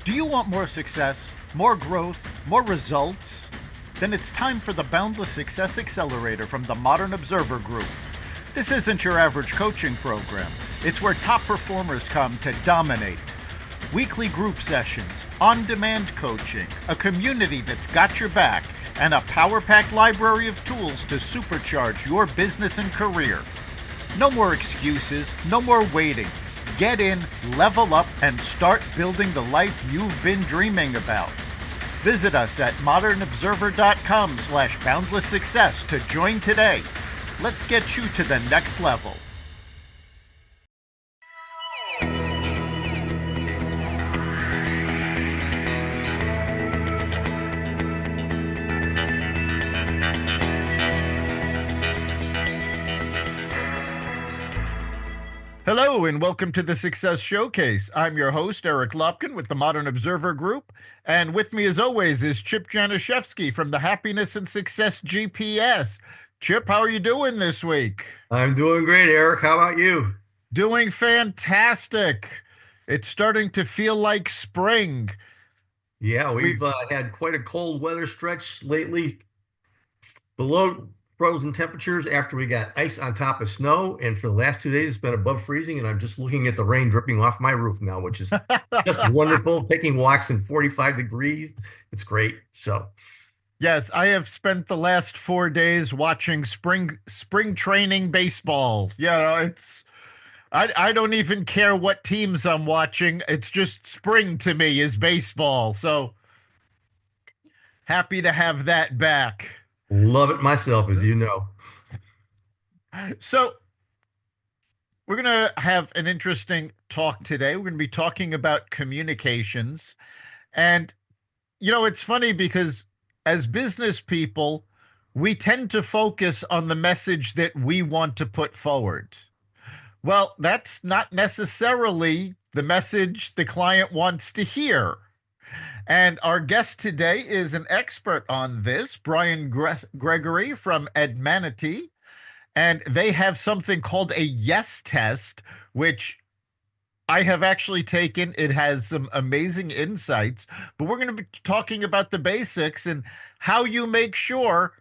Do you want more success, more growth, more results? Then it's time for the Boundless Success Accelerator from the Modern Observer Group. This isn't your average coaching program. It's where top performers come to dominate. Weekly group sessions, on-demand coaching, a community that's got your back, and a power-packed library of tools to supercharge your business and career. No more excuses, no more waiting. Get in, level up, and start building the life you've been dreaming about. Visit us at modernobserver.com/boundless success to join today. Let's get you to the next level. Hello and welcome to the Success Showcase. I'm your host, Eric Lopkin with the Modern Observer Group. And with me as always is Chip Janiszewski from the Happiness and Success GPS. Chip, how are you doing this week? I'm doing great, Eric. How about you? Doing fantastic. It's starting to feel like spring. Yeah, We we've had quite a cold weather stretch lately, below frozen temperatures after we got ice on top of snow. And for the last 2 days, it's been above freezing. And I'm just looking at the rain dripping off my roof now, which is just wonderful. Taking walks in 45 degrees. It's great. So, Yes, I have spent the last 4 days watching spring training baseball. I don't even care what teams I'm watching. It's just spring to me is baseball. So happy to have that back. love it myself, as you know. So we're going to have an interesting talk today. We're going to be talking about communications. And, it's funny because as business people, we tend to focus on the message that we want to put forward. Well, that's not necessarily the message the client wants to hear. And our guest today is an expert on this, Brian Gregory from Edmanity. And they have something called a yes test, which I have actually taken. It has some amazing insights, but we're going to be talking about the basics and how you make sure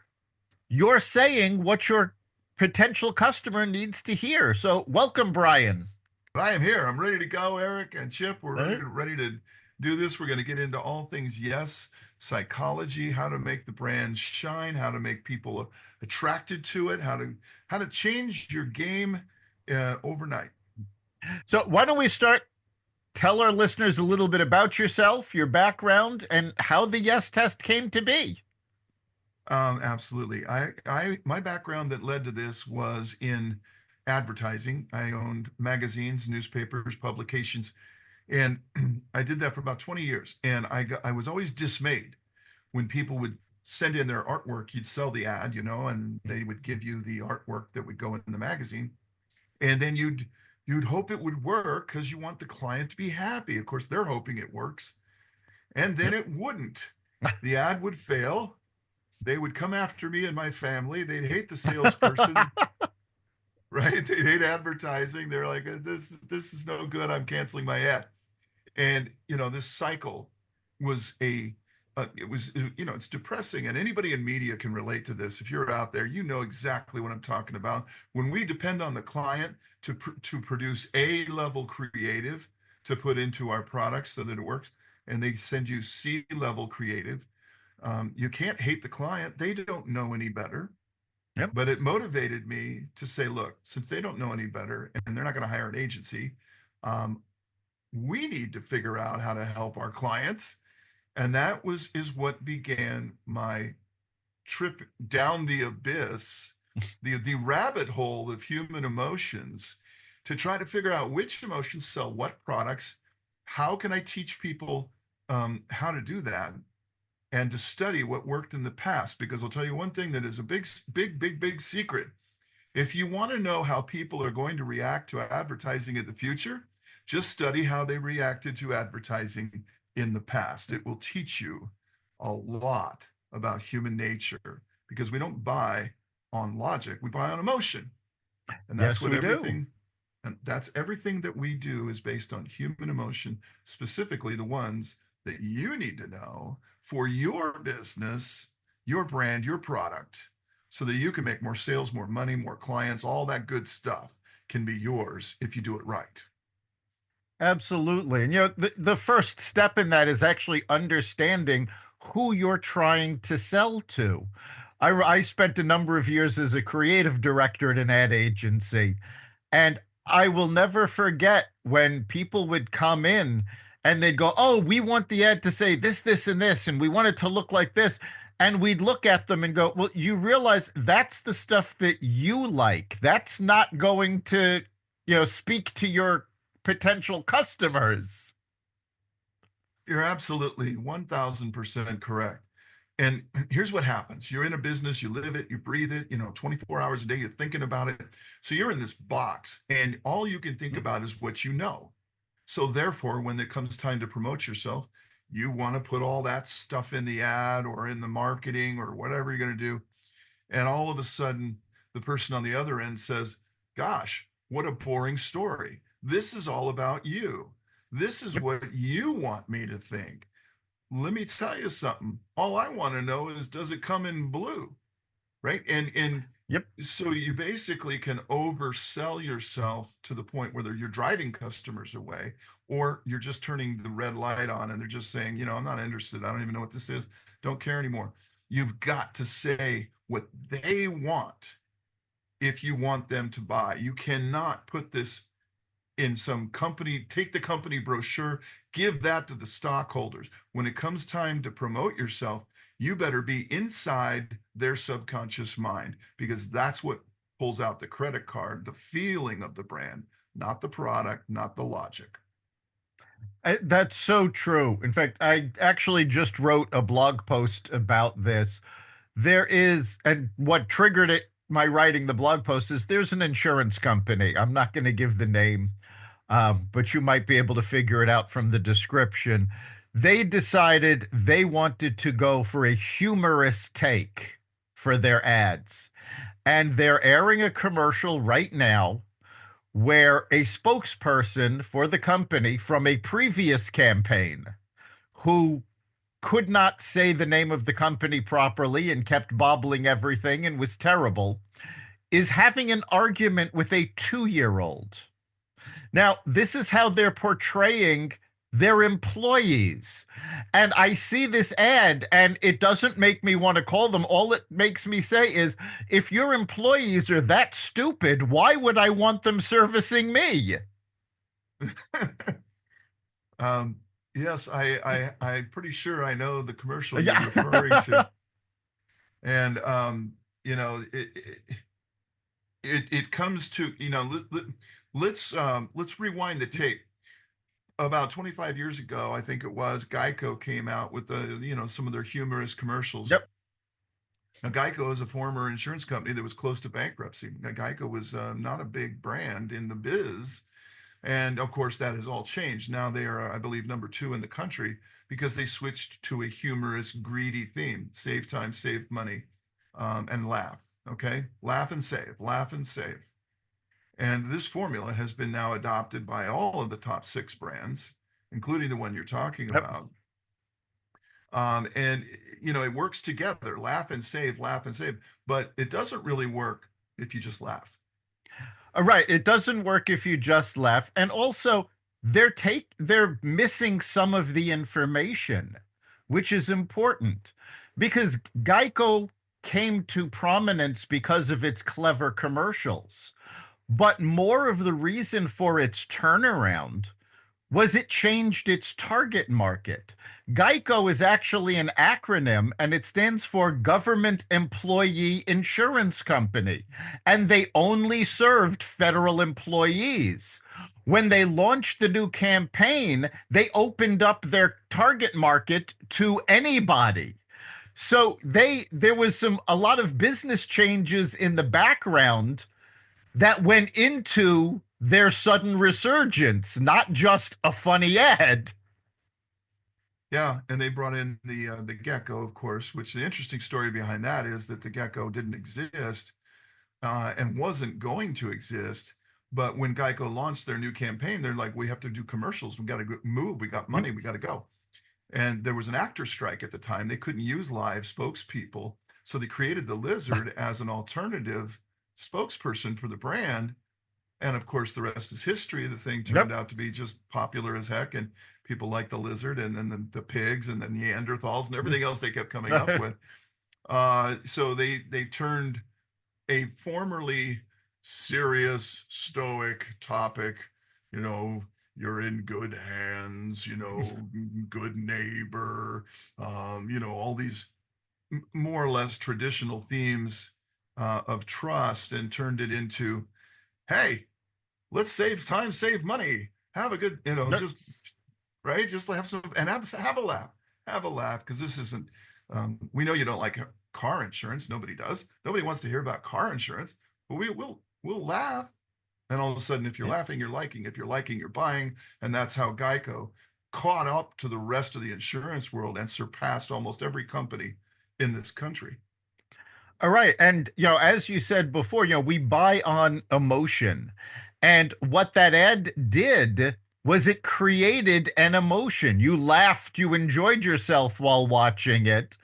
you're saying what your potential customer needs to hear. So, welcome, Brian. I am here. I'm ready to go, Eric and Chip. We're All ready right. to ready to do this. We're going to get into all things yes, psychology, how to make the brand shine, how to make people attracted to it, how to change your game overnight. So, why don't we start? Tell our listeners a little bit about yourself, your background, and how the yes test came to be. Absolutely. My background that led to this was in advertising. I owned magazines, newspapers, publications, and I did that for about 20 years. And I was always dismayed when people would send in their artwork. You'd sell the ad, and they would give you the artwork that would go in the magazine, and then you'd hope it would work because you want the client to be happy. Of course, they're hoping it works, and then it wouldn't. The ad would fail. They would come after me and my family. They'd hate the salesperson, right? They'd hate advertising. They're like, this is no good. I'm canceling my ad. And this cycle was it's depressing, and anybody in media can relate to this. If you're out there, you know exactly what I'm talking about. When we depend on the client to produce A-level creative to put into our products so that it works, and they send you C-level creative, you can't hate the client. They don't know any better. Yep. But it motivated me to say, look, since they don't know any better and they're not going to hire an agency, um, we need to figure out how to help our clients. And that is what began my trip down the abyss, the rabbit hole of human emotions, to try to figure out which emotions sell what products. How can I teach people how to do that, and to study what worked in the past? Because I'll tell you one thing that is a big secret. If you want to know how people are going to react to advertising in the future, just study how they reacted to advertising in the past. It will teach you a lot about human nature, because we don't buy on logic, we buy on emotion. And Yes, we do. that's everything that we do is based on human emotion, specifically the ones that you need to know for your business, your brand, your product, so that you can make more sales, more money, more clients, all that good stuff can be yours if you do it right. Absolutely. And the first step in that is actually understanding who you're trying to sell to. I spent a number of years as a creative director at an ad agency, and I will never forget when people would come in and they'd go, "Oh, we want the ad to say this, this, and this, and we want it to look like this." And we'd look at them and go, "Well, you realize that's the stuff that you like. That's not going to, speak to your potential customers." You're absolutely 1000% correct. And here's what happens. You're in a business, you live it, you breathe it, 24 hours a day, you're thinking about it. So you're in this box, and all you can think about is what you know. So therefore, when it comes time to promote yourself, you want to put all that stuff in the ad or in the marketing or whatever you're going to do. And all of a sudden, the person on the other end says, "Gosh, what a boring story. This is all about you. This is Yep. what you want me to think. Let me tell you something. All I want to know is, does it come in blue?" Right? And Yep. so you basically can oversell yourself to the point where you're driving customers away, or you're just turning the red light on and they're just saying, "I'm not interested. I don't even know what this is. Don't care anymore." You've got to say what they want if you want them to buy. You cannot put this in some company, take the company brochure, give that to the stockholders. When it comes time to promote yourself, you better be inside their subconscious mind, because that's what pulls out the credit card, the feeling of the brand, not the product, not the logic. That's so true. In fact, I actually just wrote a blog post about this. There is, and what triggered my writing the blog post is there's an insurance company. I'm not going to give the name, but you might be able to figure it out from the description. They decided they wanted to go for a humorous take for their ads. And they're airing a commercial right now where a spokesperson for the company from a previous campaign who could not say the name of the company properly and kept bobbling everything and was terrible is having an argument with a 2-year-old. Now, this is how they're portraying their employees. And I see this ad and it doesn't make me want to call them. All it makes me say is, if your employees are that stupid, why would I want them servicing me? um, yes, I'm pretty sure I know the commercial you're referring Yeah. to. And you know, it comes to, let's rewind the tape. About 25 years ago, I think it was, Geico came out with some of their humorous commercials. Yep. Now, Geico is a former insurance company that was close to bankruptcy. Now, Geico was not a big brand in the biz. And of course, that has all changed. Now they are, I believe, number 2 in the country because they switched to a humorous, greedy theme: save time, save money, and laugh. Okay. Laugh and save, laugh and save. And this formula has been now adopted by all of the top 6 brands, including the one you're talking Yep. about. And it works together: laugh and save, but it doesn't really work if you just laugh. Right. It doesn't work if you just laugh. And also, they're missing some of the information, which is important because Geico came to prominence because of its clever commercials. But more of the reason for its turnaround was it changed its target market. GEICO is actually an acronym and it stands for Government Employee Insurance Company. And they only served federal employees. When they launched the new campaign, they opened up their target market to anybody. So there was a lot of business changes in the background that went into their sudden resurgence, not just a funny ad. Yeah, and they brought in the gecko, of course. Which, the interesting story behind that is that the gecko didn't exist and wasn't going to exist. But when Geico launched their new campaign, they're like, "We have to do commercials. We got to move. We got money. We got to go." And there was an actor strike at the time. They couldn't use live spokespeople. So they created the lizard as an alternative spokesperson for the brand. And of course, the rest is history. The thing turned Yep. out to be just popular as heck. And people liked the lizard and then the pigs and the Neanderthals and everything else they kept coming up with. So they turned a formerly serious, stoic topic, you know, you're in good hands, good neighbor, all these more or less traditional themes of trust, and turned it into, hey, let's save time, save money, have a good, Yep. just right, just have some and have a laugh, because this isn't. We know you don't like car insurance. Nobody does. Nobody wants to hear about car insurance. But we'll laugh, and all of a sudden, if you're laughing, you're liking. If you're liking, you're buying, and that's how Geico caught up to the rest of the insurance world and surpassed almost every company in this country. All right. And, as you said before, we buy on emotion. And what that ad did was it created an emotion. You laughed, you enjoyed yourself while watching it.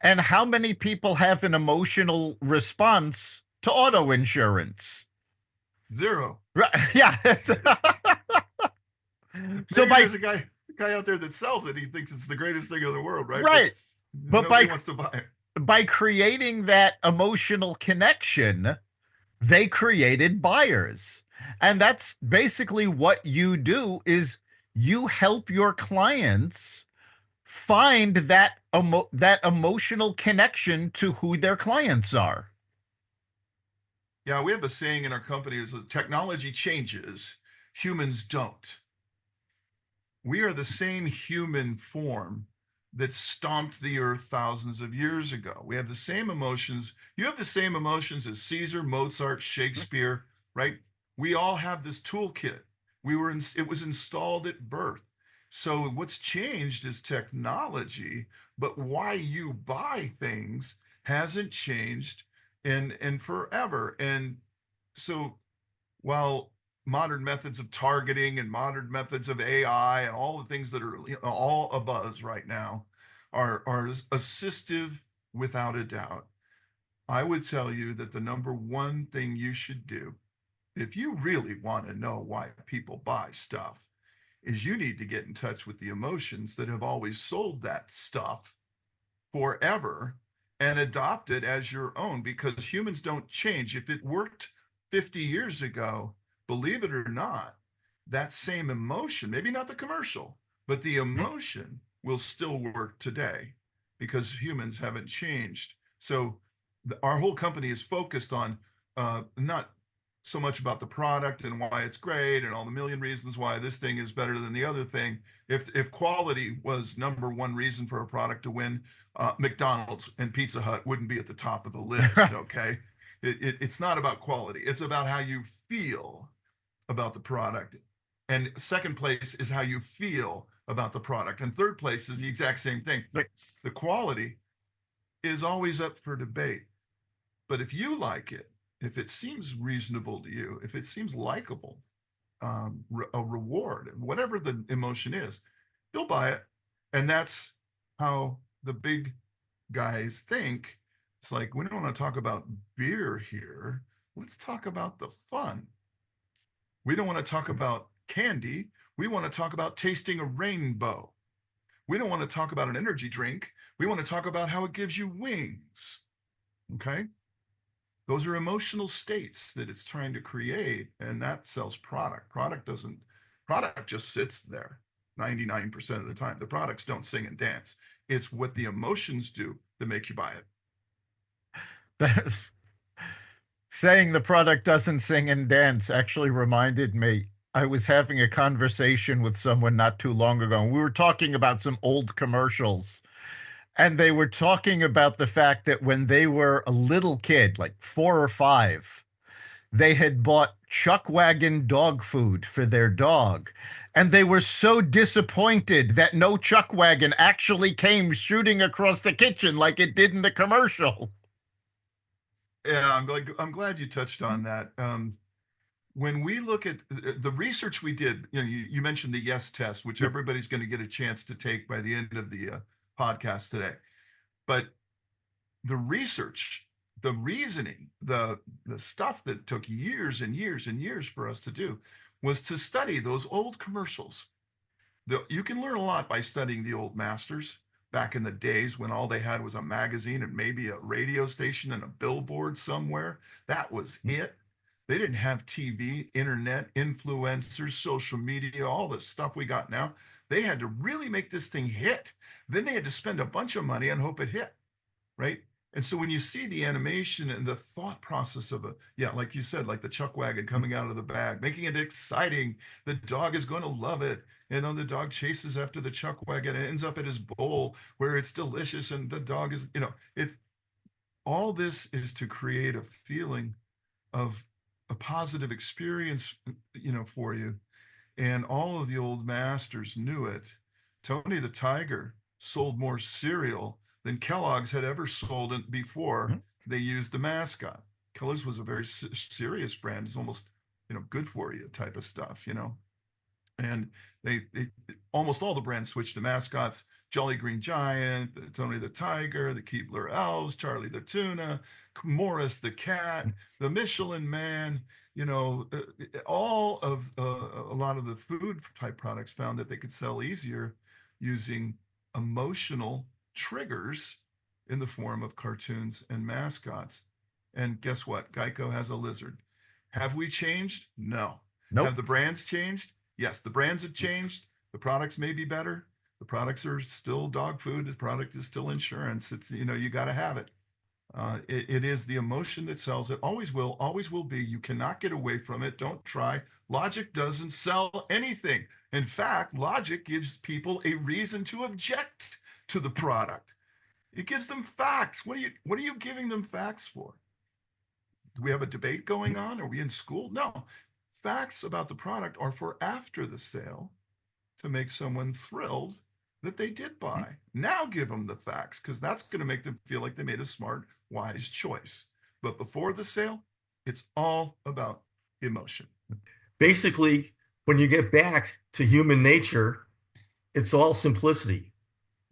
And how many people have an emotional response to auto insurance? Zero. Right. Yeah. So Maybe by there's a guy out there that sells it. He thinks it's the greatest thing in the world, right? But right. But nobody wants to buy it. by creating that emotional connection, they created buyers. And that's basically what you do is you help your clients find that emotional connection to who their clients are. Yeah, we have a saying in our company is that technology changes, humans don't. We are the same human form that stomped the earth thousands of years ago. We have the same emotions. You have the same emotions as Caesar, Mozart, Shakespeare, right? We all have this toolkit. It was installed at birth. So what's changed is technology, but why you buy things hasn't changed in forever. And so while modern methods of targeting and modern methods of AI and all the things that are all abuzz right now are assistive without a doubt, I would tell you that the number one thing you should do if you really want to know why people buy stuff is you need to get in touch with the emotions that have always sold that stuff forever and adopt it as your own, because humans don't change. If it worked 50 years ago, believe it or not, that same emotion, maybe not the commercial, but the emotion will still work today because humans haven't changed. So our whole company is focused on not so much about the product and why it's great and all the million reasons why this thing is better than the other thing. If quality was number one reason for a product to win, McDonald's and Pizza Hut wouldn't be at the top of the list. Okay, it's not about quality; it's about how you feel about the product. And second place is how you feel about the product, and third place is the exact same thing. The quality is always up for debate, but if you like it, if it seems reasonable to you, if it seems likable, a reward, whatever the emotion is, you'll buy it. And that's how the big guys think. It's like, we don't want to talk about beer here. Let's talk about the fun. We don't want to talk about candy. We want to talk about tasting a rainbow. We don't want to talk about an energy drink. We want to talk about how it gives you wings. Okay. Those are emotional states that it's trying to create, and that sells product. Product just sits there 99% of the time. The products don't sing and dance. It's what the emotions do that make you buy it. Saying the product doesn't sing and dance actually reminded me. I was having a conversation with someone not too long ago, and we were talking about some old commercials. And they were talking about the fact that when they were a little kid, like 4 or 5, they had bought chuck wagon dog food for their dog. And they were so disappointed that no chuck wagon actually came shooting across the kitchen like it did in the commercial. Yeah, I'm glad you touched on that. when we look at the research we did, you mentioned the yes test, which Yep. everybody's going to get a chance to take by the end of the podcast today. But the research, the reasoning, the stuff that took years and years and years for us to do was to study those old commercials. You can learn a lot by studying the old masters back in the days when all they had was a magazine and maybe a radio station and a billboard somewhere. That was it. They didn't have TV, internet, influencers, social media, all the stuff we got now. They had to really make this thing hit. Then they had to spend a bunch of money and hope it hit, right? And so when you see the animation and the thought process of yeah, like you said, like the chuck wagon coming out of the bag, making it exciting, the dog is going to love it. And then the dog chases after the chuck wagon and ends up at his bowl where it's delicious. And the dog is, it, all this is to create a feeling of a positive experience, for you. And all of the old masters knew it. Tony the Tiger sold more cereal than Kellogg's had ever sold before they used the mascot. Kellogg's was a very serious brand. It's almost, good for you type of stuff, And they almost all the brands switched to mascots. Jolly Green Giant, Tony the Tiger, the Keebler Elves, Charlie the Tuna, Morris the Cat, the Michelin Man, all of a lot of the food type products found that they could sell easier using emotional triggers in the form of cartoons and mascots. And guess what? Geico has a lizard. Have we changed? No. Have Nope. the brands changed? Yes, the brands have changed. The products may be better. The products are still dog food. The product is still insurance. It's, you got to have it. It is the emotion that sells it. Always will be. You cannot get away from it. Don't try. Logic doesn't sell anything. In fact, logic gives people a reason to object to the product. It gives them facts. What are you giving them facts for? Do we have a debate going on? Are we in school? No. Facts about the product are for after the sale to make someone thrilled that they did buy. Now give them the facts because that's going to make them feel like they made a smart, wise choice. But before the sale, it's all about emotion. Basically, when you get back to human nature, it's all simplicity.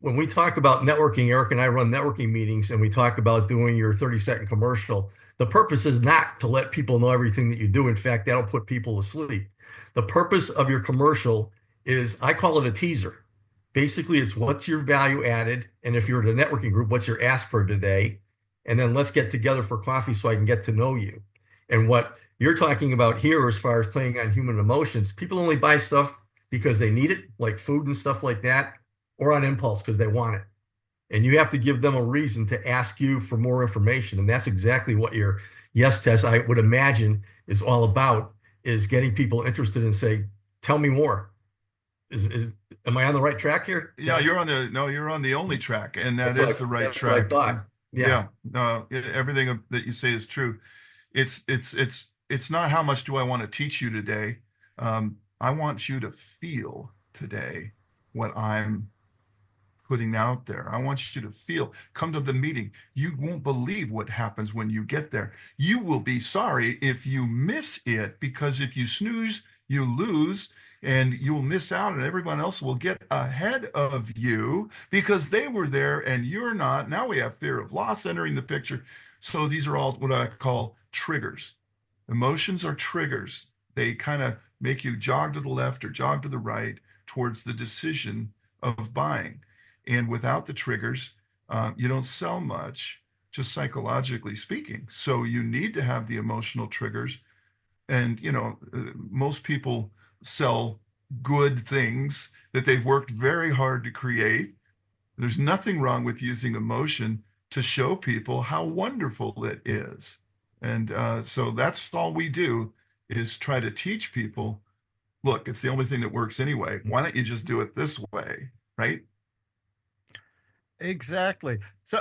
When we talk about networking, Eric and I run networking meetings and we talk about doing your 30-second commercial. The purpose is not to let people know everything that you do. In fact, that'll put people to sleep. The purpose of your commercial is, I call it a teaser. Basically, it's what's your value added. And if you're at a networking group, what's your ask for today? And then let's get together for coffee so I can get to know you. And what you're talking about here, as far as playing on human emotions, people only buy stuff because they need it, like food and stuff like that, or on impulse because they want it. And you have to give them a reason to ask you for more information. And that's exactly what your yes test, I would imagine, is all about, is getting people interested and say, tell me more. Am I on the right track here? Yeah, you're on the only track, and that is the right That's what I track. thought. Yeah. Everything that you say is true. It's not how much do I want to teach you today. I want you to feel today what I'm putting out there. I want you to feel, come to the meeting. You won't believe what happens when you get there. You will be sorry if you miss it, because if you snooze, you lose, and you'll miss out, and everyone else will get ahead of you because they were there and you're not. Now we have fear of loss entering the picture. So these are all what I call triggers. Emotions are triggers. They kind of make you jog to the left or jog to the right towards the decision of buying. And without the triggers, you don't sell much, just psychologically speaking. So you need to have the emotional triggers. And, most people sell good things that they've worked very hard to create. There's nothing wrong with using emotion to show people how wonderful it is. And so that's all we do, is try to teach people, look, it's the only thing that works anyway. Why don't you just do it this way, right? Exactly. So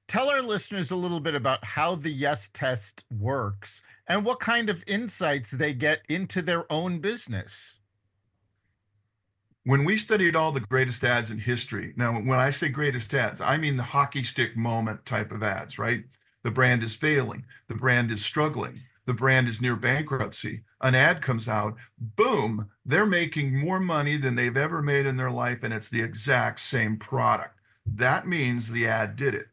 tell our listeners a little bit about how the yes test works and what kind of insights they get into their own business. When we studied all the greatest ads in history, now when I say greatest ads, I mean the hockey stick moment type of ads, right? The brand is failing, the brand is struggling, the brand is near bankruptcy. An ad comes out, boom, they're making more money than they've ever made in their life, and it's the exact same product. That means the ad did it.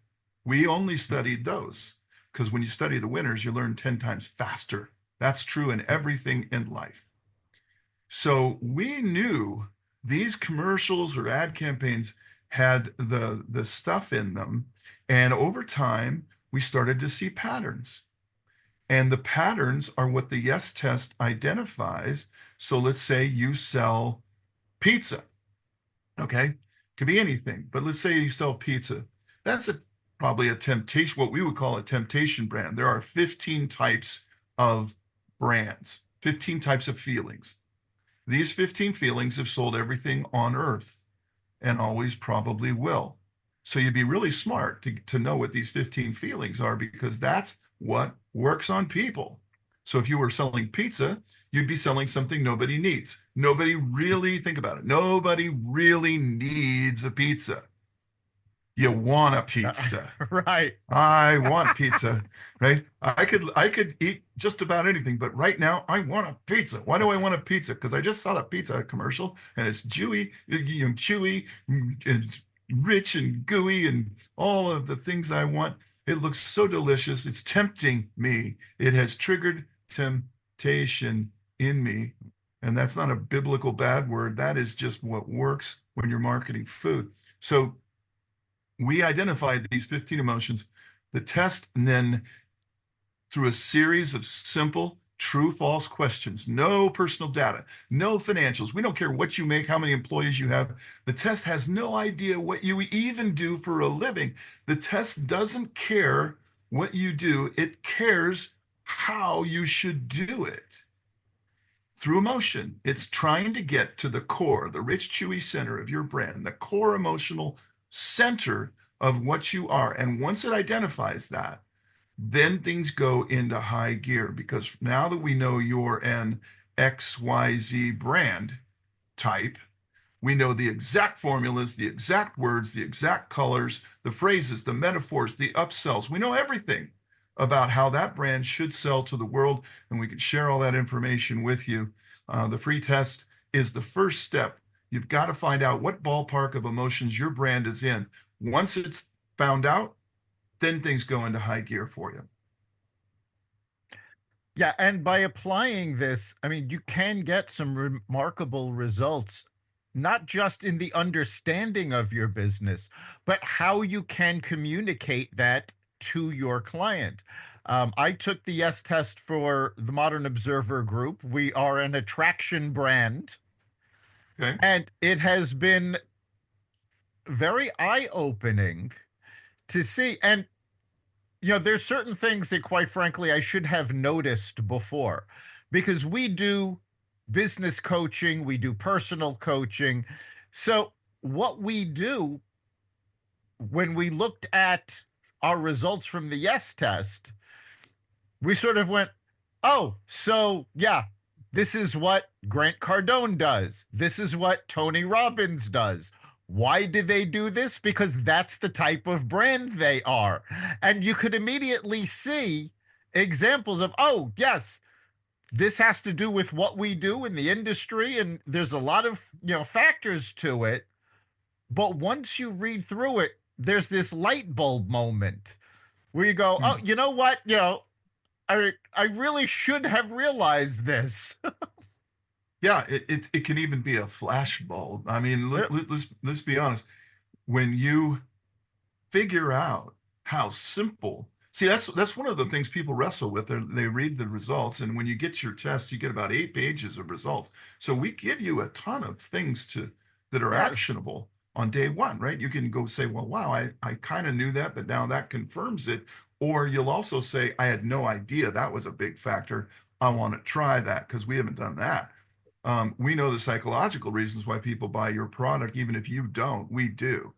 We only studied those because when you study the winners, you learn 10 times faster. That's true in everything in life. So we knew these commercials or ad campaigns had the stuff in them. And over time, we started to see patterns. And the patterns are what the yes test identifies. So let's say you sell pizza. Okay. Could be anything, but let's say you sell pizza. That's probably a temptation, what we would call a temptation brand. There are 15 types of brands, 15 types of feelings. These 15 feelings have sold everything on earth and always probably will. So you'd be really smart to know what these 15 feelings are because that's what works on people. So if you were selling pizza, you'd be selling something nobody needs. Nobody really, think about it, nobody really needs a pizza. You want a pizza. Right. I want pizza, right? I could eat just about anything, but right now I want a pizza. Why do I want a pizza? Because I just saw the pizza commercial and it's chewy, chewy, and rich and gooey and all of the things I want. It looks so delicious. It's tempting me. It has triggered temptation in me. And that's not a biblical bad word. That is just what works when you're marketing food. So we identified these 15 emotions. The test, and then through a series of simple true false questions, no personal data, no financials. We don't care what you make, how many employees you have. The test has no idea what you even do for a living. The test doesn't care what you do, it cares how you should do it. Through emotion, it's trying to get to the core, the rich, chewy center of your brand, the core emotional center of what you are. And once it identifies that, then things go into high gear because now that we know you're an XYZ brand type, we know the exact formulas, the exact words, the exact colors, the phrases, the metaphors, the upsells. We know everything about how that brand should sell to the world, and we can share all that information with you. The free test is the first step. You've got to find out what ballpark of emotions your brand is in. Once it's found out, then things go into high gear for you. Yeah, and by applying this, I mean, you can get some remarkable results, not just in the understanding of your business, but how you can communicate that to your client. I took the yes test for the Modern Observer Group. We are an attraction brand, Okay. and it has been very eye-opening to see. And there's certain things that, quite frankly, I should have noticed before because we do business coaching, we do personal coaching. So, what we do when we looked at our results from the yes test, we sort of went, oh, so yeah, this is what Grant Cardone does. This is what Tony Robbins does. Why did they do this? Because that's the type of brand they are. And you could immediately see examples of, oh, yes, this has to do with what we do in the industry. And there's a lot of, factors to it. But once you read through it, there's this light bulb moment where you go, oh, you know what? I really should have realized this. Yeah, it can even be a flash bulb. I mean, let's be honest. When you figure out how simple, see, that's one of the things people wrestle with. They read the results, and when you get your test, you get about 8 pages of results. So we give you a ton of things that are Yes. actionable on day one, right? You can go say, well, wow, I kind of knew that, but now that confirms it. Or you'll also say, I had no idea that was a big factor. I want to try that because we haven't done that. We know the psychological reasons why people buy your product, even if you don't, we do.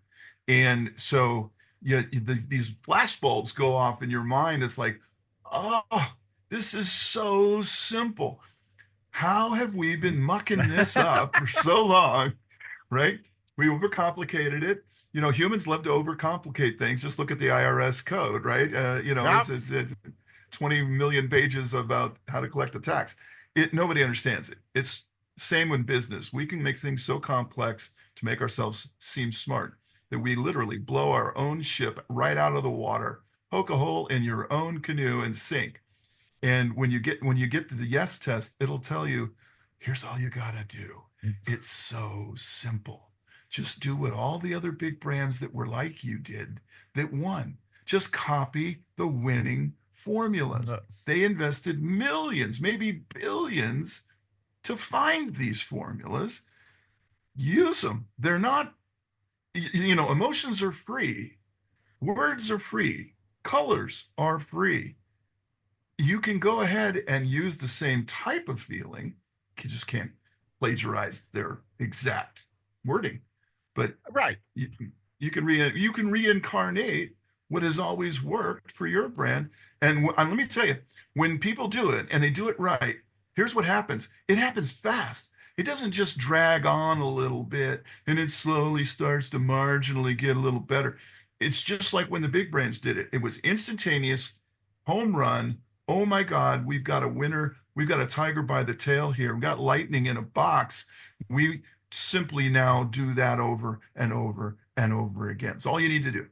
And so these flash bulbs go off in your mind. It's like, oh, this is so simple. How have we been mucking this up for so long, right? We overcomplicated it. Humans love to overcomplicate things. Just look at the IRS code, right? Yep. 20 million pages about how to collect a tax. Nobody understands it. It's same with business. We can make things so complex to make ourselves seem smart that we literally blow our own ship right out of the water, poke a hole in your own canoe and sink. And when you get to the yes test, it'll tell you, here's all you gotta do. It's so simple. Just do what all the other big brands that were like you did that won. Just copy the winning formulas. They invested millions, maybe billions, to find these formulas. Use them. They're not, emotions are free. Words are free. Colors are free. You can go ahead and use the same type of feeling. You just can't plagiarize their exact wording. But Right. you can reincarnate what has always worked for your brand. And let me tell you, when people do it and they do it right, here's what happens. It happens fast. It doesn't just drag on a little bit and it slowly starts to marginally get a little better. It's just like when the big brands did it. It was instantaneous, home run. Oh my God, we've got a winner. We've got a tiger by the tail here. We've got lightning in a box. We simply now do that over and over and over again. It's all you need to do.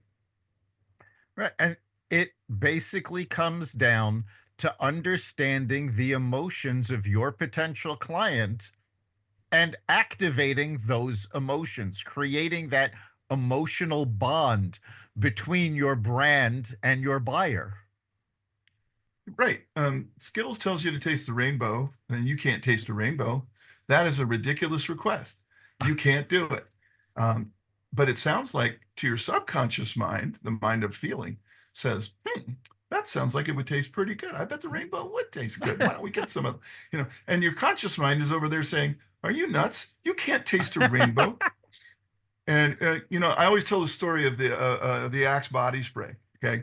Right. And it basically comes down to understanding the emotions of your potential client and activating those emotions, creating that emotional bond between your brand and your buyer. Right. Skittles tells you to taste the rainbow, and you can't taste a rainbow. That is a ridiculous request. You can't do it. But it sounds like to your subconscious mind, the mind of feeling, says, that sounds like it would taste pretty good. I bet the rainbow would taste good. Why don't we get some of, and your conscious mind is over there saying, are you nuts? You can't taste a rainbow. And, I always tell the story of the Axe body spray. Okay.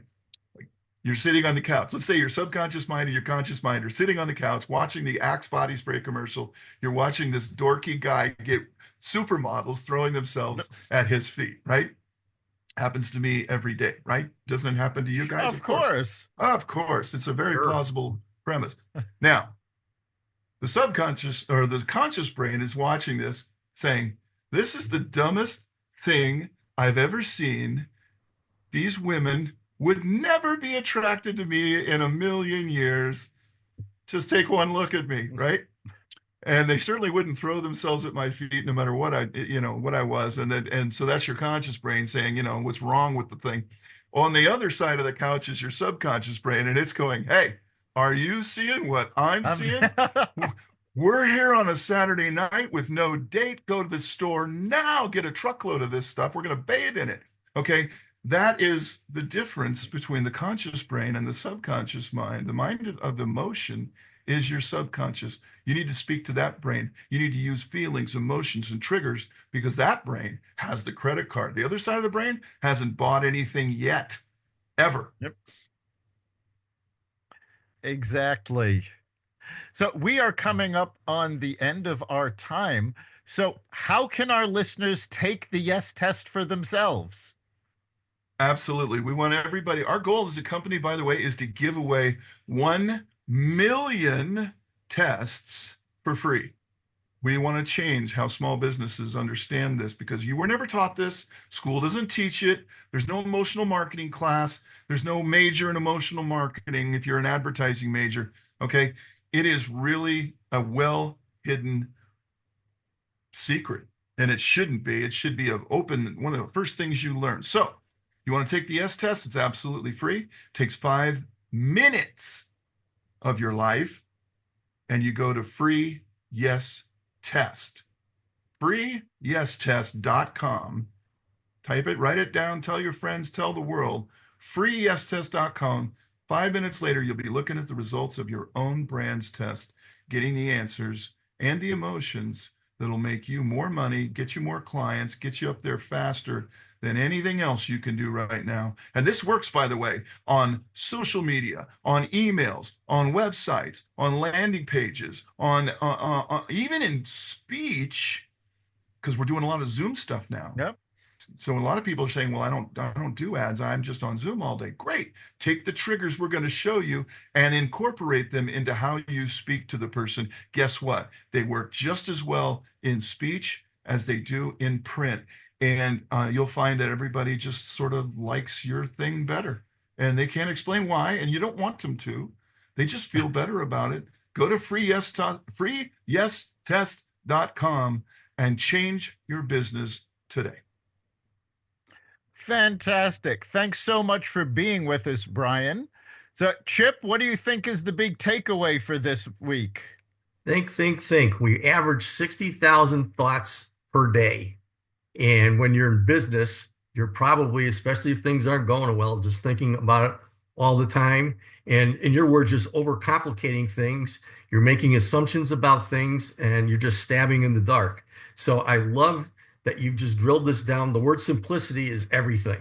You're sitting on the couch. Let's say your subconscious mind and your conscious mind are sitting on the couch watching the Axe body spray commercial. You're watching this dorky guy get supermodels throwing themselves at his feet, right? Happens to me every day, right? Doesn't it happen to you guys? Of course. Of course. It's a very plausible premise. Now, the subconscious or the conscious brain is watching this saying, this is the dumbest thing I've ever seen. These women would never be attracted to me in a million years. Just take one look at me, right? And they certainly wouldn't throw themselves at my feet no matter what I was. And so that's your conscious brain saying, what's wrong with the thing. On the other side of the couch is your subconscious brain, and it's going, hey, are you seeing what I'm seeing? We're here on a Saturday night with no date. Go to the store now, get a truckload of this stuff. We're going to bathe in it. Okay. That is the difference between the conscious brain and the subconscious mind. The mind of the emotion is your subconscious. You need to speak to that brain. You need to use feelings, emotions, and triggers because that brain has the credit card. The other side of the brain hasn't bought anything yet, ever. Yep. Exactly. So we are coming up on the end of our time. So how can our listeners take the yes test for themselves? Absolutely. We want everybody. Our goal as a company, by the way, is to give away 1 million tests for free. We want to change how small businesses understand this because you were never taught this. School doesn't teach it. There's no emotional marketing class. There's no major in emotional marketing if you're an advertising major. Okay. It is really a well hidden secret, and it shouldn't be. It should be one of the first things you learn. So, you want to take the S test? It's absolutely free. It takes 5 minutes of your life, and you go to Free Yes Test. FreeYesTest.com. Type it, write it down, tell your friends, tell the world. FreeYesTest.com. 5 minutes later, you'll be looking at the results of your own brand's test, getting the answers and the emotions that'll make you more money, get you more clients, get you up there faster than anything else you can do right now. And this works, by the way, on social media, on emails, on websites, on landing pages, on even in speech, because we're doing a lot of Zoom stuff now. Yep. So a lot of people are saying, well, I don't do ads. I'm just on Zoom all day. Great. Take the triggers we're going to show you and incorporate them into how you speak to the person. Guess what? They work just as well in speech as they do in print. And you'll find that everybody just sort of likes your thing better. And they can't explain why, and you don't want them to. They just feel better about it. Go to freeyestest.com and change your business today. Fantastic. Thanks so much for being with us, Brian. So, Chip, what do you think is the big takeaway for this week? Think. We average 60,000 thoughts per day. And when you're in business, you're probably, especially if things aren't going well, just thinking about it all the time. And in your words, just overcomplicating things. You're making assumptions about things and you're just stabbing in the dark. So I love that you've just drilled this down. The word simplicity is everything.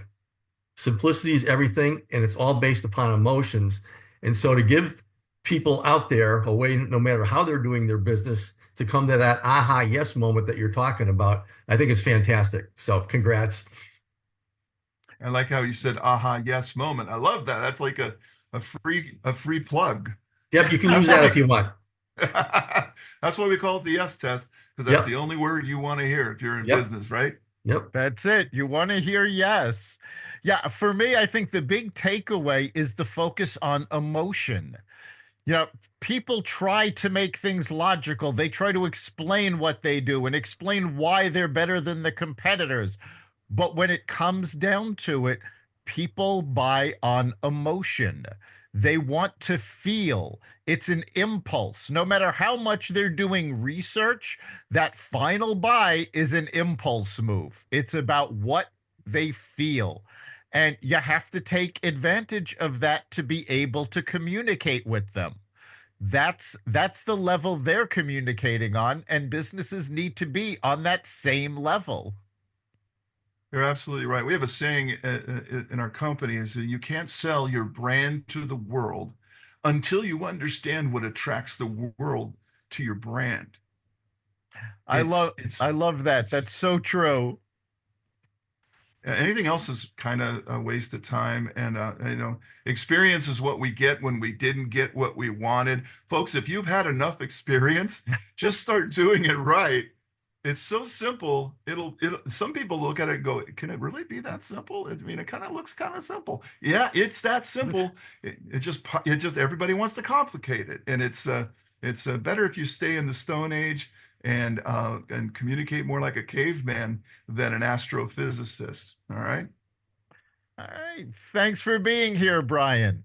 Simplicity is everything, and it's all based upon emotions. And so to give people out there a way, no matter how they're doing their business, to come to that aha yes moment that you're talking about, I think is fantastic. So congrats. I like how you said aha yes moment. I love that. That's like a free plug. Yep, you can use that if you want. That's why we call it the yes test, because that's the only word you want to hear if you're in business, right? Yep. That's it. You want to hear yes. Yeah, for me, I think the big takeaway is the focus on emotion. You know, people try to make things logical. They try to explain what they do and explain why they're better than the competitors. But when it comes down to it, people buy on emotion. They want to feel. It's an impulse. No matter how much they're doing research, that final buy is an impulse move. It's about what they feel. And you have to take advantage of that to be able to communicate with them. That's the level they're communicating on, and businesses need to be on that same level. You're absolutely right. We have a saying in our company is that you can't sell your brand to the world until you understand what attracts the world to your brand. I love It's I love that. That's so true. anything else is kind of a waste of time. And experience is what we get when we didn't get what we wanted. Folks, if you've had enough experience, just start doing it right. It's so simple. Some people look at it and go, can it really be that simple? I mean, it kind of looks kind of simple. Yeah, it's that simple. It just everybody wants to complicate it. And it's better if you stay in the Stone Age and communicate more like a caveman than an astrophysicist. All right. All right. Thanks for being here, Brian.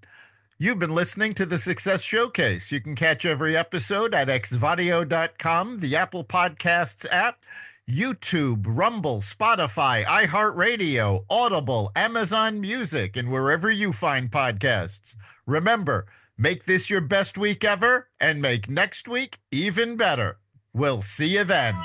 You've been listening to the Success Showcase. You can catch every episode at xvadio.com, the Apple Podcasts app, YouTube, Rumble, Spotify, iHeartRadio, Audible, Amazon Music, and wherever you find podcasts. Remember, make this your best week ever and make next week even better. We'll see you then.